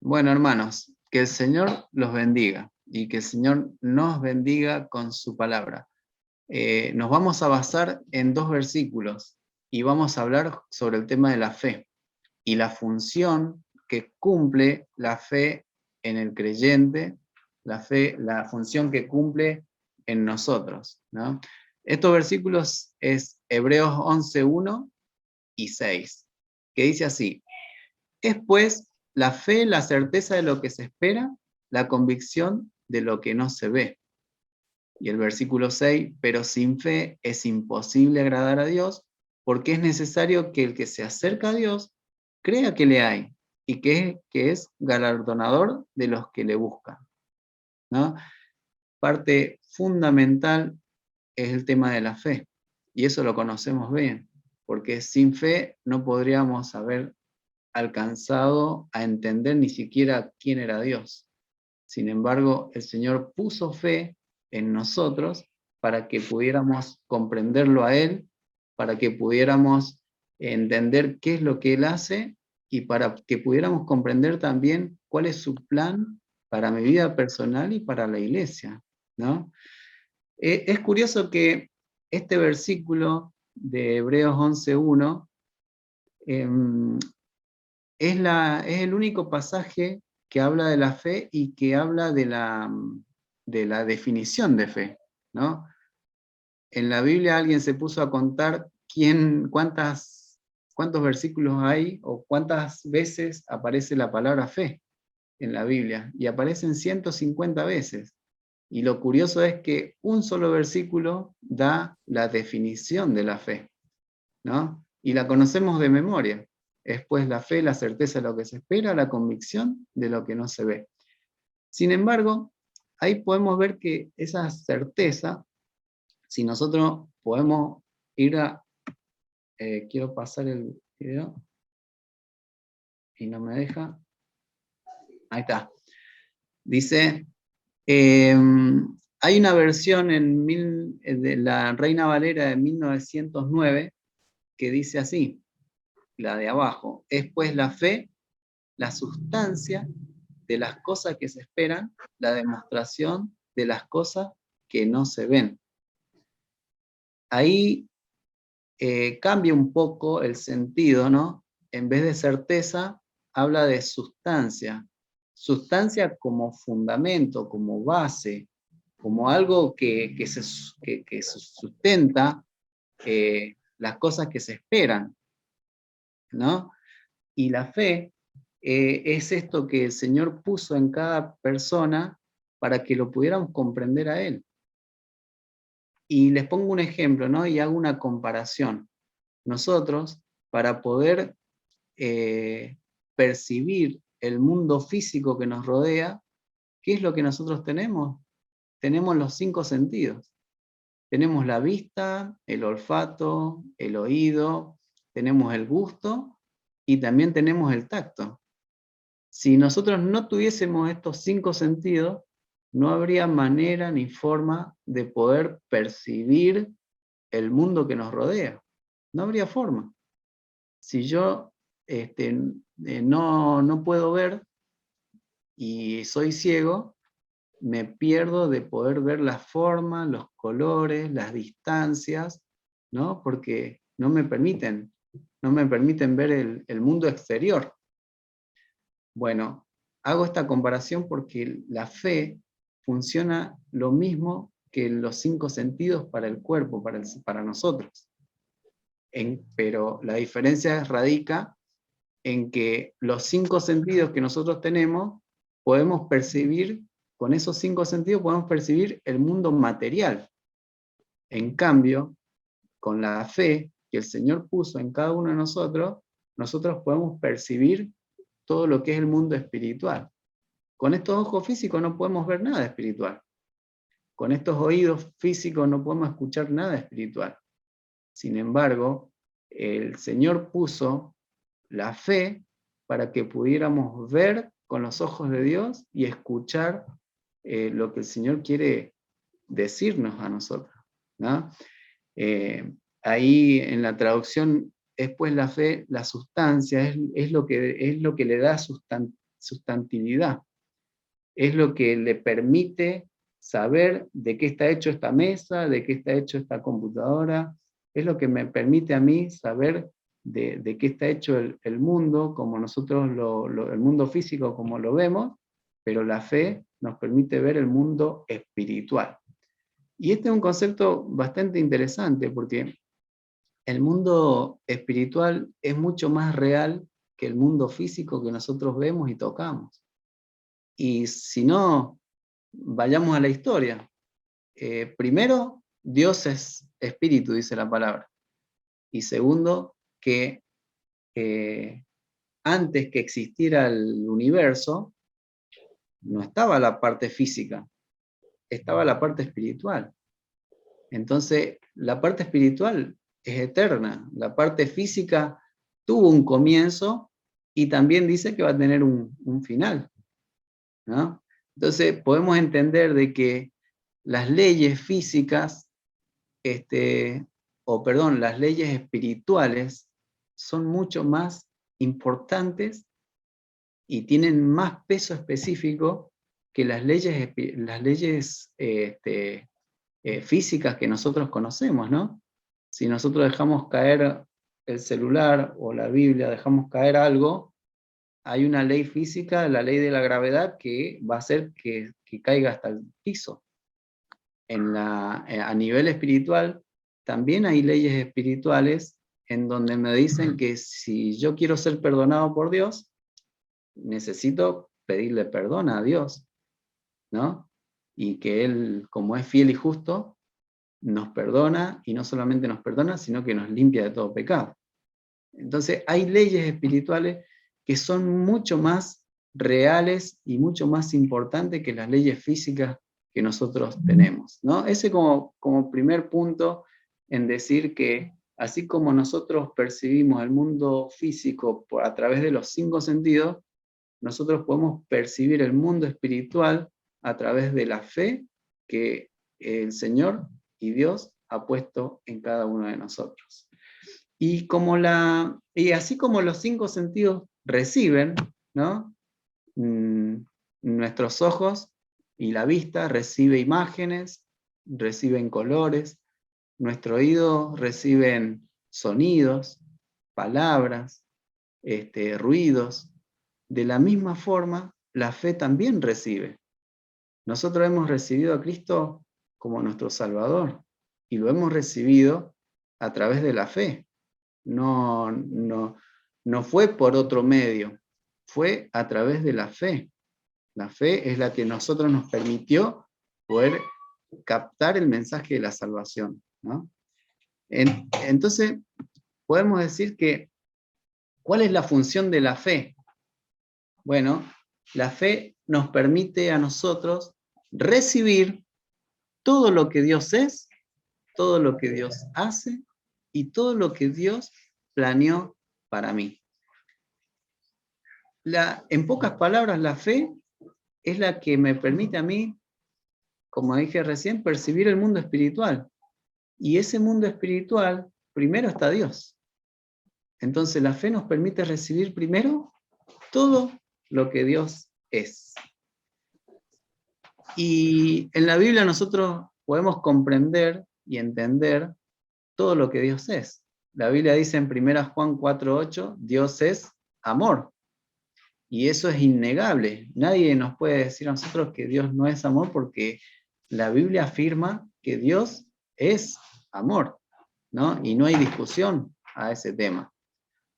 Bueno, hermanos, que el Señor los bendiga y que el Señor nos bendiga con su palabra. Nos vamos a basar en dos versículos y vamos a hablar sobre el tema de la fe y la función que cumple la fe en el creyente, la función que cumple en nosotros, ¿no? Estos versículos es Hebreos 11:1 y 6, que dice así: es pues la fe, la certeza de lo que se espera, la convicción de lo que no se ve. Y el versículo 6, pero sin fe es imposible agradar a Dios, porque es necesario que el que se acerca a Dios crea que le hay y que es galardonador de los que le buscan, ¿no? Parte fundamental es el tema de la fe, y eso lo conocemos bien, porque sin fe no podríamos haber alcanzado a entender ni siquiera quién era Dios. Sin embargo, el Señor puso fe en nosotros para que pudiéramos comprenderlo a Él, para que pudiéramos entender qué es lo que Él hace y para que pudiéramos comprender también cuál es su plan para mi vida personal y para la iglesia, ¿no? Es curioso que este versículo de Hebreos 11:1 es el único pasaje que habla de la fe y que habla de la definición de fe, ¿no? En la Biblia alguien se puso a contar cuántos versículos hay o cuántas veces aparece la palabra fe en la Biblia, y aparecen 150 veces. Y lo curioso es que un solo versículo da la definición de la fe, ¿no? Y la conocemos de memoria. Es pues la fe, la certeza de lo que se espera, la convicción de lo que no se ve. Sin embargo, ahí podemos ver que esa certeza, si nosotros podemos ir a... quiero pasar el video y no me deja. Ahí está. Dice, hay una versión de la Reina Valera de 1909 que dice así, la de abajo: es pues la fe la sustancia de las cosas que se esperan, la demostración de las cosas que no se ven. Ahí cambia un poco el sentido, ¿no? En vez de certeza, habla de sustancia. Sustancia como fundamento, como base, como algo que sustenta las cosas que se esperan, ¿no? Y la fe es esto que el Señor puso en cada persona para que lo pudiéramos comprender a Él. Y les pongo un ejemplo, ¿no? Y hago una comparación. Nosotros, para poder eh, percibir el mundo físico que nos rodea, ¿qué es lo que nosotros tenemos? Tenemos los 5 sentidos. Tenemos la vista, el olfato, el oído, tenemos el gusto y también tenemos el tacto. Si nosotros no tuviésemos estos 5 sentidos, no habría manera ni forma de poder percibir el mundo que nos rodea. No habría forma. Si yo no puedo ver y soy ciego, me pierdo de poder ver la forma, los colores, las distancias, ¿no? Porque no me permiten ver el mundo exterior. Bueno, hago esta comparación porque la fe funciona lo mismo que los 5 sentidos para el cuerpo, para nosotros. Pero la diferencia radica en que los 5 sentidos que nosotros tenemos, podemos percibir, con esos 5 sentidos podemos percibir el mundo material. En cambio, con la fe que el Señor puso en cada uno de nosotros, nosotros podemos percibir todo lo que es el mundo espiritual. Con estos ojos físicos no podemos ver nada espiritual. Con estos oídos físicos no podemos escuchar nada espiritual. Sin embargo, el Señor puso la fe para que pudiéramos ver con los ojos de Dios y escuchar lo que el Señor quiere decirnos a nosotros, ¿no? Ahí en la traducción es pues la fe, la sustancia, es lo que le da sustantividad. Es lo que le permite saber de qué está hecho esta mesa, de qué está hecho esta computadora. Es lo que me permite a mí saber de qué está hecho el mundo, como nosotros el mundo físico como lo vemos, pero la fe nos permite ver el mundo espiritual. Y este es un concepto bastante interesante porque el mundo espiritual es mucho más real que el mundo físico que nosotros vemos y tocamos. Y si no, vayamos a la historia. Primero, Dios es espíritu, dice la palabra. Y segundo, que antes que existiera el universo, no estaba la parte física, estaba la parte espiritual. Entonces, la parte espiritual es eterna. La parte física tuvo un comienzo y también dice que va a tener un final, ¿no? Entonces, podemos entender de que las leyes físicas, las leyes espirituales son mucho más importantes y tienen más peso específico que las leyes físicas que nosotros conocemos, ¿no? Si nosotros dejamos caer el celular o la Biblia, dejamos caer algo, hay una ley física, la ley de la gravedad, que va a hacer que caiga hasta el piso. A nivel espiritual, también hay leyes espirituales en donde me dicen que si yo quiero ser perdonado por Dios, necesito pedirle perdón a Dios, ¿no? Y que Él, como es fiel y justo, nos perdona, y no solamente nos perdona, sino que nos limpia de todo pecado. Entonces, hay leyes espirituales que son mucho más reales y mucho más importantes que las leyes físicas que nosotros tenemos, ¿no? Ese como primer punto en decir que así como nosotros percibimos el mundo físico a través de los 5 sentidos, nosotros podemos percibir el mundo espiritual a través de la fe que el Señor y Dios ha puesto en cada uno de nosotros. Y así como los 5 sentidos reciben, ¿no? Nuestros ojos y la vista recibe imágenes, reciben colores, nuestro oído reciben sonidos, palabras, ruidos. De la misma forma, la fe también recibe. Nosotros hemos recibido a Cristo como nuestro Salvador y lo hemos recibido a través de la fe. No fue por otro medio, fue a través de la fe. La fe es la que nosotros nos permitió poder captar el mensaje de la salvación, ¿no? Entonces, podemos decir que, ¿cuál es la función de la fe? Bueno, la fe nos permite a nosotros recibir todo lo que Dios es, todo lo que Dios hace y todo lo que Dios planeó para mí. En pocas palabras, la fe es la que me permite a mí, como dije recién, percibir el mundo espiritual. Y ese mundo espiritual, primero está Dios. Entonces la fe nos permite recibir primero todo lo que Dios es. Y en la Biblia nosotros podemos comprender y entender todo lo que Dios es. La Biblia dice en 1 Juan 4:8, Dios es amor. Y eso es innegable. Nadie nos puede decir a nosotros que Dios no es amor, porque la Biblia afirma que Dios es amor, ¿no? Y no hay discusión a ese tema.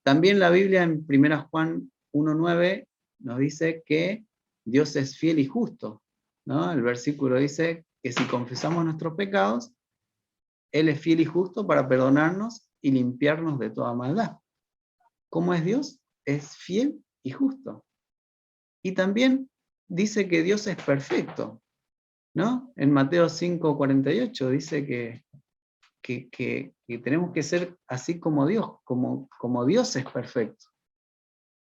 También la Biblia en 1 Juan 1:9 nos dice que Dios es fiel y justo, ¿no? El versículo dice que si confesamos nuestros pecados, Él es fiel y justo para perdonarnos y limpiarnos de toda maldad. ¿Cómo es Dios? Es fiel y justo. Y también dice que Dios es perfecto, ¿no? En Mateo 5:48 dice que tenemos que ser así como Dios, como Dios es perfecto.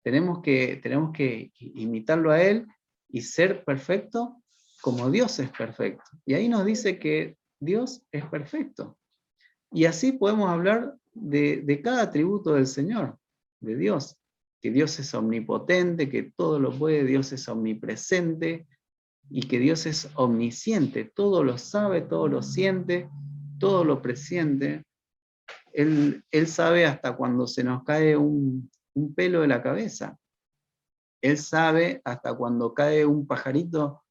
Tenemos que imitarlo a Él y ser perfecto como Dios es perfecto. Y ahí nos dice que Dios es perfecto. Y así podemos hablar de cada atributo del Señor, de Dios. que Dios es omnipotente, que todo lo puede, Dios es omnipresente y que Dios es omnisciente, todo lo sabe, todo lo siente, todo lo presiente. Él sabe hasta cuando se nos cae un pelo de la cabeza. Él sabe hasta cuando cae un pajarito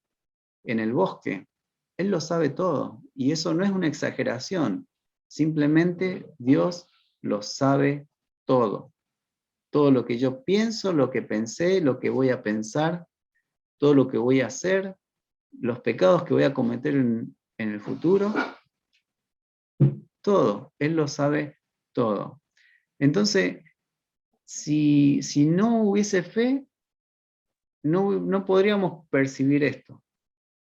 en el bosque. Él lo sabe todo. Y eso no es una exageración. Simplemente Dios lo sabe todo. Todo lo que yo pienso, lo que pensé, lo que voy a pensar, todo lo que voy a hacer, los pecados que voy a cometer en el futuro, todo. Él lo sabe todo. Entonces, si no hubiese fe, no podríamos percibir esto,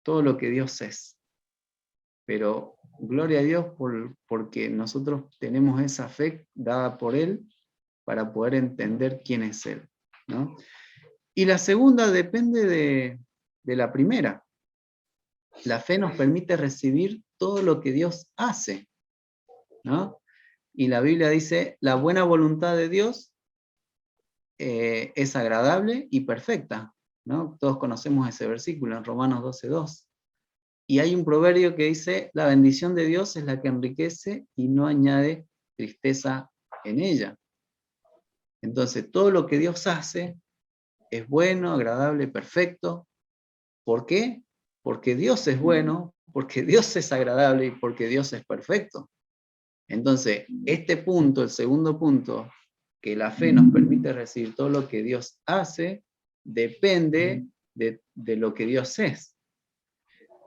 todo lo que Dios es. Pero gloria a Dios porque nosotros tenemos esa fe dada por Él para poder entender quién es Él, ¿no? Y la segunda depende de la primera. La fe nos permite recibir todo lo que Dios hace, ¿no? Y la Biblia dice, la buena voluntad de Dios es agradable y perfecta, ¿no? Todos conocemos ese versículo en Romanos 12:2. Y hay un proverbio que dice, la bendición de Dios es la que enriquece y no añade tristeza en ella. Entonces, todo lo que Dios hace es bueno, agradable, perfecto. ¿Por qué? Porque Dios es bueno, porque Dios es agradable y porque Dios es perfecto. Entonces, este punto, el segundo punto, que la fe nos permite recibir todo lo que Dios hace, depende de lo que Dios es.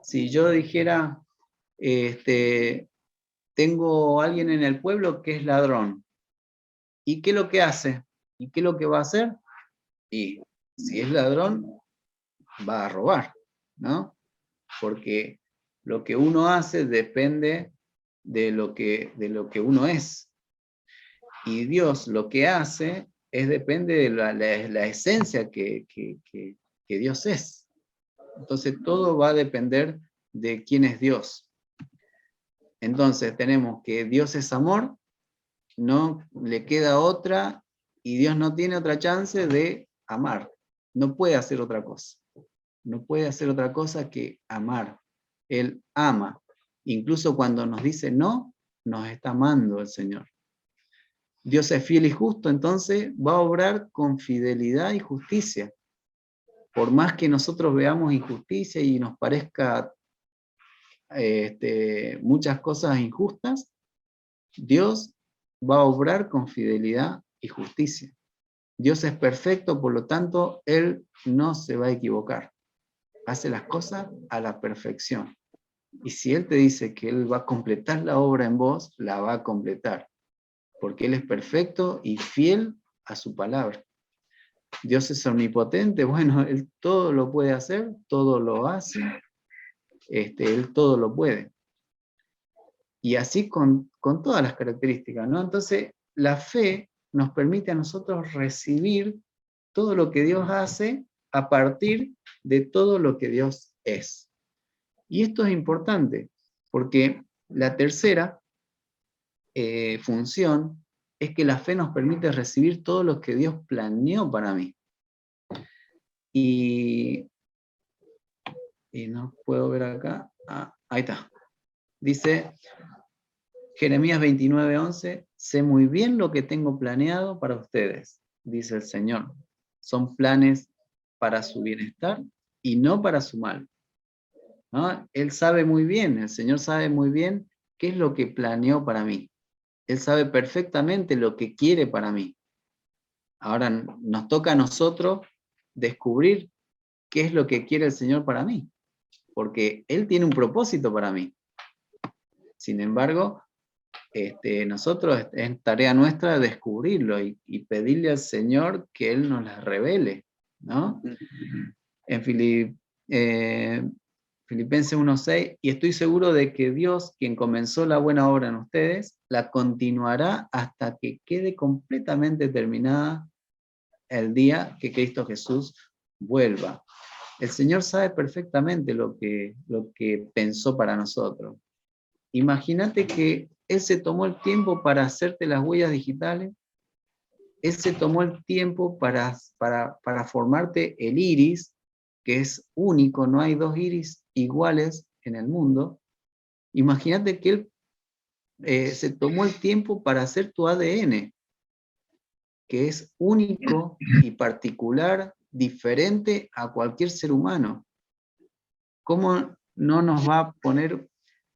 Si yo dijera, tengo a alguien en el pueblo que es ladrón, ¿y qué es lo que hace? ¿Y qué es lo que va a hacer? Y si es ladrón, va a robar, ¿no? Porque lo que uno hace depende de lo que uno es. Y Dios lo que hace depende de la esencia que Dios es. Entonces todo va a depender de quién es Dios. Entonces tenemos que Dios es amor, no le queda otra, y Dios no tiene otra chance de amar. No puede hacer otra cosa. No puede hacer otra cosa que amar. Él ama. Incluso cuando nos dice no, nos está amando el Señor. Dios es fiel y justo, entonces va a obrar con fidelidad y justicia. Por más que nosotros veamos injusticia y nos parezca muchas cosas injustas, Dios va a obrar con fidelidad y justicia. Dios es perfecto, por lo tanto, Él no se va a equivocar. Hace las cosas a la perfección. Y si Él te dice que Él va a completar la obra en vos, la va a completar. Porque Él es perfecto y fiel a su palabra. Dios es omnipotente, bueno, Él todo lo puede hacer, todo lo hace, Él todo lo puede. Y así con todas las características, ¿no? Entonces, la fe nos permite a nosotros recibir todo lo que Dios hace a partir de todo lo que Dios es. Y esto es importante, porque la tercera función es que la fe nos permite recibir todo lo que Dios planeó para mí. Y no puedo ver acá. Ahí está. Dice Jeremías 29:11, sé muy bien lo que tengo planeado para ustedes, dice el Señor. Son planes para su bienestar y no para su mal. ¿No? Él sabe muy bien, el Señor sabe muy bien qué es lo que planeó para mí. Él sabe perfectamente lo que quiere para mí. Ahora nos toca a nosotros descubrir qué es lo que quiere el Señor para mí, porque Él tiene un propósito para mí. Sin embargo, nosotros es tarea nuestra descubrirlo y pedirle al Señor que Él nos las revele, ¿no? En Filipenses 1:6, y estoy seguro de que Dios, quien comenzó la buena obra en ustedes, la continuará hasta que quede completamente terminada el día que Cristo Jesús vuelva. El Señor sabe perfectamente lo que pensó para nosotros. Imagínate que Él se tomó el tiempo para hacerte las huellas digitales, Él se tomó el tiempo para formarte el iris, que es único, no hay dos iris iguales en el mundo. Imagínate que Él se tomó el tiempo para hacer tu ADN, que es único y particular, diferente a cualquier ser humano. ¿Cómo no nos va a poner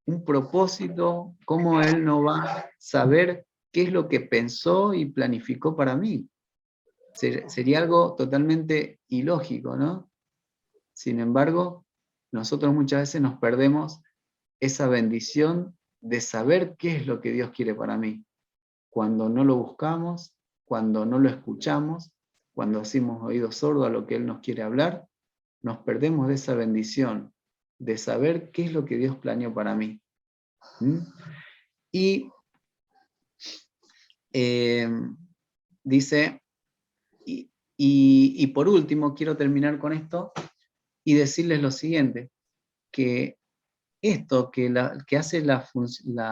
un propósito? ¿Cómo Él no va a saber qué es lo que pensó y planificó para mí? Sería algo totalmente ilógico, ¿no? Sin embargo, nosotros muchas veces nos perdemos esa bendición de saber qué es lo que Dios quiere para mí. Cuando no lo buscamos, cuando no lo escuchamos, cuando hacemos oído sordo a lo que Él nos quiere hablar, nos perdemos de esa bendición de saber qué es lo que Dios planeó para mí. ¿Mm? Y dice, y por último, quiero terminar con esto y decirles lo siguiente, que esto que hace la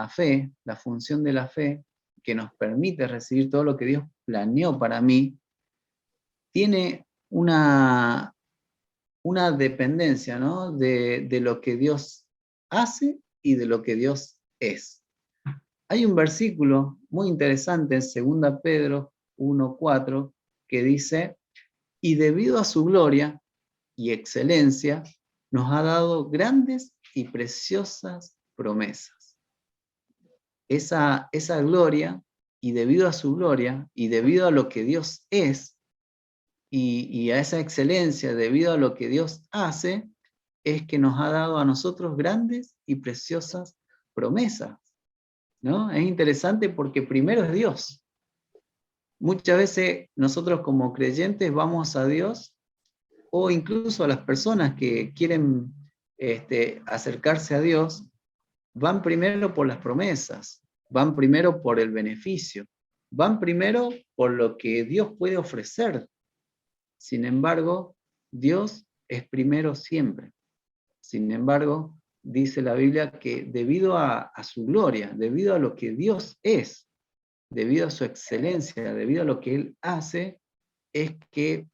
fe, la función de la fe, que nos permite recibir todo lo que Dios planeó para mí, tiene una dependencia, ¿no? de lo que Dios hace y de lo que Dios es. Hay un versículo muy interesante en 2 Pedro 1:4 que dice, y debido a su gloria y excelencia, nos ha dado grandes y preciosas promesas. Esa gloria, y debido a su gloria, y debido a lo que Dios es, y a esa excelencia, debido a lo que Dios hace, es que nos ha dado a nosotros grandes y preciosas promesas, ¿no? Es interesante porque primero es Dios. Muchas veces nosotros como creyentes vamos a Dios, o incluso a las personas que quieren acercarse a Dios, van primero por las promesas, van primero por el beneficio, van primero por lo que Dios puede ofrecer. Sin embargo, Dios es primero siempre. Sin embargo, dice la Biblia que debido a su gloria, debido a lo que Dios es, debido a su excelencia, debido a lo que Él hace, es que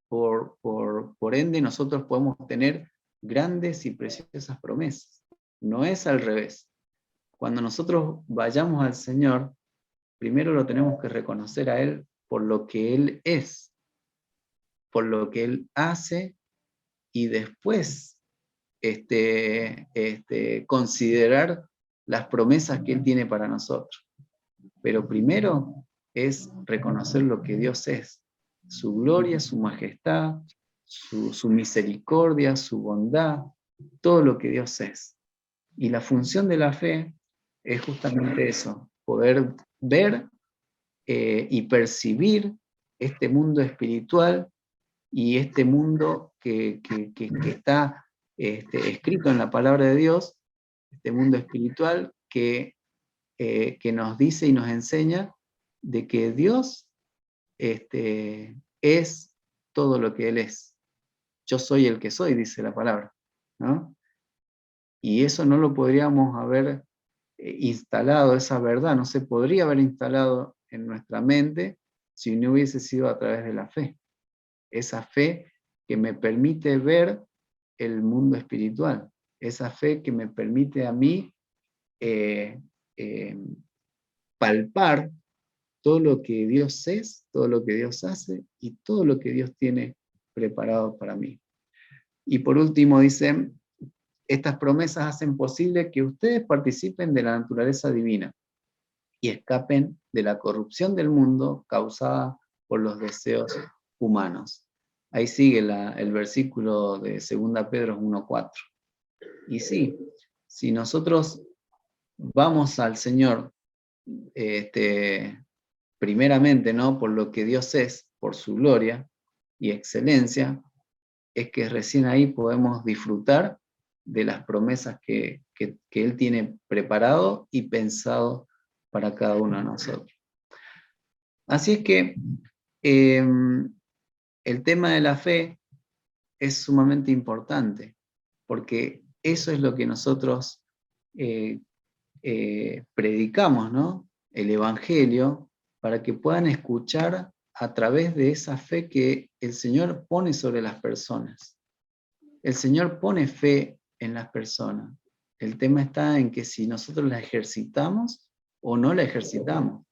por ende nosotros podemos tener grandes y preciosas promesas. No es al revés. Cuando nosotros vayamos al Señor, primero lo tenemos que reconocer a Él por lo que Él es, por lo que Él hace, y después considerar las promesas que Él tiene para nosotros. Pero primero es reconocer lo que Dios es, su gloria, su majestad, su misericordia, su bondad, todo lo que Dios es. Y la función de la fe es justamente eso, poder ver y percibir este mundo espiritual y este mundo que está escrito en la palabra de Dios, este mundo espiritual que nos dice y nos enseña de que Dios es todo lo que Él es. Yo soy el que soy, dice la palabra, ¿no? Y eso no lo podríamos haber instalado, esa verdad no se podría haber instalado en nuestra mente si no hubiese sido a través de la fe. Esa fe que me permite ver el mundo espiritual, esa fe que me permite a mí eh, eh, palpar todo lo que Dios es, todo lo que Dios hace y todo lo que Dios tiene preparado para mí. Y por último dicen, estas promesas hacen posible que ustedes participen de la naturaleza divina y escapen de la corrupción del mundo causada por los deseos humanos. Ahí sigue el versículo de 2 Pedro 1:4. Y sí, si nosotros vamos al Señor, primeramente, ¿no? Por lo que Dios es, por su gloria y excelencia, es que recién ahí podemos disfrutar de las promesas que Él tiene preparado y pensado para cada uno de nosotros. Así es que el tema de la fe es sumamente importante, porque eso es lo que nosotros predicamos, ¿no? El Evangelio, para que puedan escuchar a través de esa fe que el Señor pone sobre las personas. El Señor pone fe en las personas. El tema está en que si nosotros la ejercitamos o no la ejercitamos.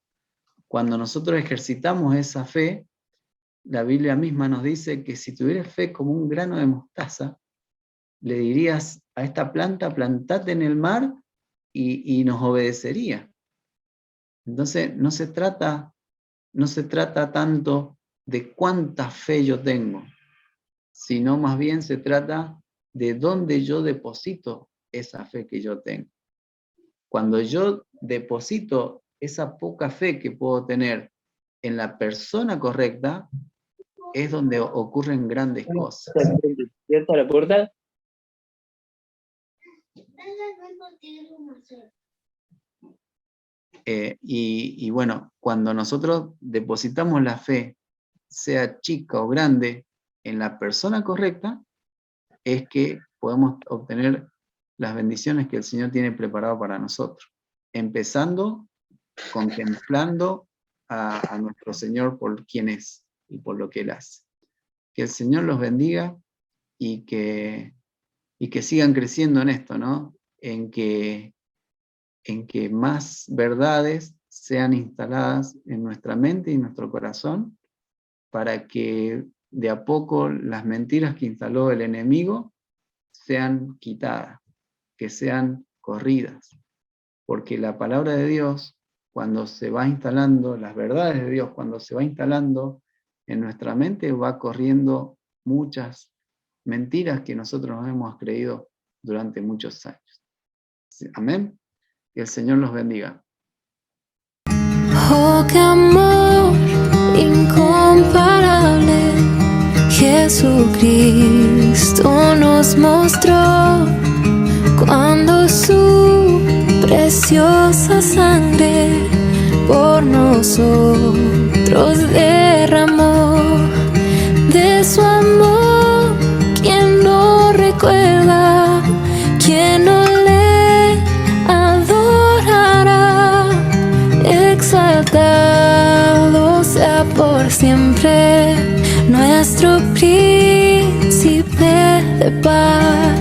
Cuando nosotros ejercitamos esa fe, la Biblia misma nos dice que si tuvieras fe como un grano de mostaza, le dirías a esta planta, plantate en el mar, y nos obedecería. Entonces no se trata tanto de cuánta fe yo tengo, sino más bien se trata de dónde yo deposito esa fe que yo tengo. Cuando yo deposito esa poca fe que puedo tener en la persona correcta, es donde ocurren grandes cosas. ¿Cierto la puerta? Y bueno, cuando nosotros depositamos la fe, sea chica o grande, en la persona correcta, es que podemos obtener las bendiciones que el Señor tiene preparado para nosotros. Empezando contemplando a nuestro Señor por quien es y por lo que Él hace. Que el Señor los bendiga y que sigan creciendo en esto, ¿no? En que más verdades sean instaladas en nuestra mente y nuestro corazón, para que de a poco las mentiras que instaló el enemigo sean quitadas, que sean corridas. Porque la palabra de Dios, cuando se va instalando, las verdades de Dios, cuando se va instalando en nuestra mente, va corriendo muchas mentiras que nosotros nos hemos creído durante muchos años. Amén. Que el Señor los bendiga. Oh, qué amor incomparable, Jesucristo nos mostró cuando su preciosa sangre por nosotros derramó. De su amor, ¿quién no recuerda? ¿Quién no le adorará? Exaltado sea por siempre nuestro príncipe de paz.